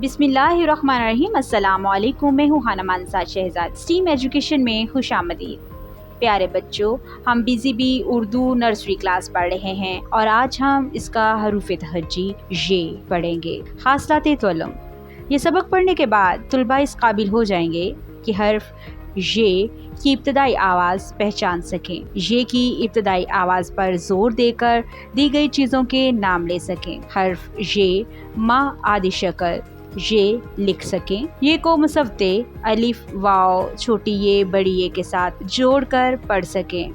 बिस्मिल्लाहिर्रहमानिर्रहीम। अस्सलाम वालेकुम। मैं हूँ हाना मानसा शहजाद। स्टीम एजुकेशन में खुश आमदीद। प्यारे बच्चों, हम BZB उर्दू नर्सरी क्लास पढ़ रहे हैं और आज हम इसका हरूफ तहज्जी ये पढ़ेंगे। हासलात तवल्लुम। ये सबक पढ़ने के बाद तुलबा इस काबिल हो जाएंगे कि हर्फ ये की इब्तदाई आवाज़ पहचान सकें, ये की इब्तदाई आवाज़ पर ज़ोर देकर दी गई चीज़ों के नाम ले सकें। हर्फ ये मा आदि शक्ल ये लिख सकें। ये को मुसव्वते अलिफ वाव छोटी ये बड़ी ये के साथ जोड़कर पढ़ सकें।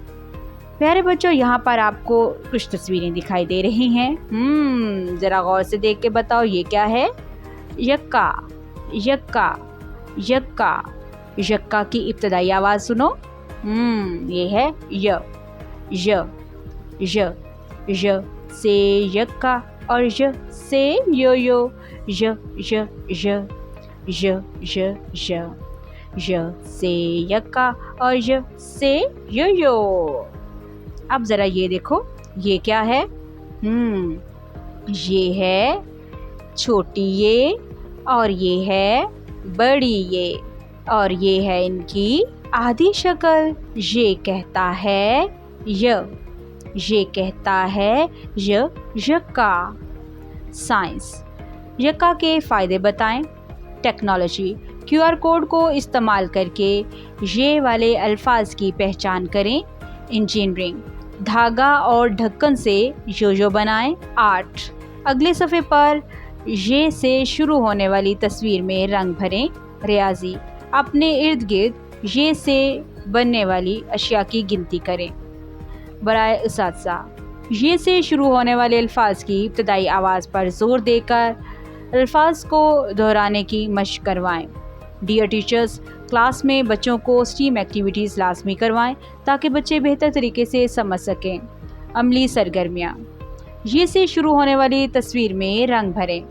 प्यारे बच्चों, यहाँ पर आपको कुछ तस्वीरें दिखाई दे रही हैं। ज़रा गौर से देख के बताओ ये क्या है। यक्का यक्का यक्का। यक्का की इब्तदाई आवाज़ सुनो। ये है य य य य से यक्का और य से यो यो। य य य य य य य से यक्का और य से यो यो। अब ज़रा ये देखो, ये क्या है। ये है छोटी ये और ये है बड़ी ये और ये है इनकी आधी शक्ल। ये कहता है य, ये कहता है य यक्का। साइंस। यक्का के फ़ायदे बताएं। टेक्नोलॉजी। QR कोड को इस्तेमाल करके ये वाले अल्फाज की पहचान करें। इंजीनियरिंग। धागा और ढक्कन से यो बनाएं। आर्ट। अगले सफ़े पर ये से शुरू होने वाली तस्वीर में रंग भरें। रियाजी। अपने इर्द गिर्द ये से बनने वाली अशिया की गिनती करें। बराए उसातिज़ा। ये से शुरू होने वाले अल्फाज की इब्तदाई आवाज़ पर ज़ोर देकर अल्फाज को दोहराने की मशक करवाएं। डियर टीचर्स, क्लास में बच्चों को स्टीम एक्टिविटीज़ लाजमी करवाएं ताकि बच्चे बेहतर तरीके से समझ सकें। अमली सरगर्मियाँ। ये से शुरू होने वाली तस्वीर में रंग भरें।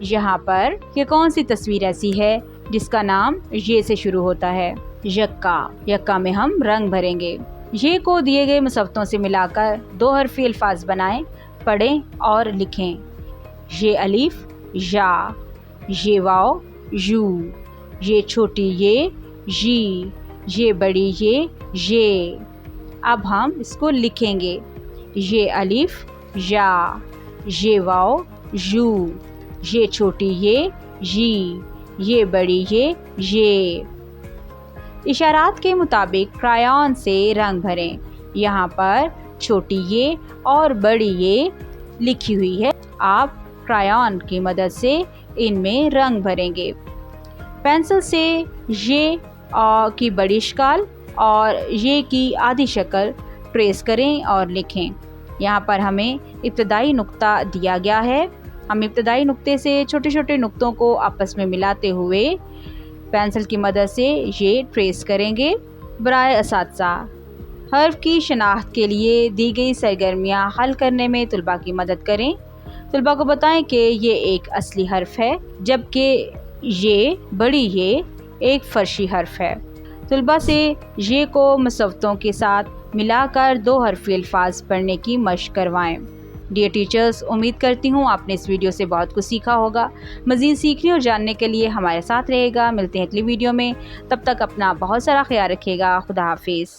यहाँ पर ये कौन सी तस्वीर ऐसी है जिसका नाम ये से शुरू होता है। यक्का। यक्का में हम रंग भरेंगे। ये को दिए गए मुसव्वतों से मिलाकर दो हरफी अल्फाज बनाएं, पढ़ें और लिखें। ये अलिफ या, ये वाव यू, ये छोटी ये बड़ी ये। अब हम इसको लिखेंगे। ये अलिफ या, ये वाव यू, ये छोटी ये बड़ी ये। इशारात के मुताबिक क्रायॉन से रंग भरें। यहाँ पर छोटी ये और बड़ी ये लिखी हुई है। आप क्रायॉन की मदद से इनमें रंग भरेंगे। पेंसिल से ये की बड़ी शक्ल और ये की आधी शक्ल ट्रेस करें और लिखें। यहाँ पर हमें इब्तदाई नुक्ता दिया गया है। हम इब्तदाई नुक्ते से छोटे छोटे नुक्तों को आपस में मिलाते हुए पेंसिल की मदद से ये ट्रेस करेंगे। बराए असातिज़ा, हर्फ की शनाख्त के लिए दी गई सरगर्मियाँ हल करने में तुलबा की मदद करें। तुलबा को बताएं कि ये एक असली हर्फ है जबकि ये बड़ी ये एक फर्शी हर्फ है। तुलबा से ये को मुसव्वतों के साथ मिलाकर दो हरफी अल्फाज पढ़ने की मशक करवाएं। डियर टीचर्स, उम्मीद करती हूँ आपने इस वीडियो से बहुत कुछ सीखा होगा। मज़ीद सीखने और जानने के लिए हमारे साथ रहेगा। मिलते हैं अगली वीडियो में। तब तक अपना बहुत सारा ख्याल रखिएगा। खुदा हाफिज़।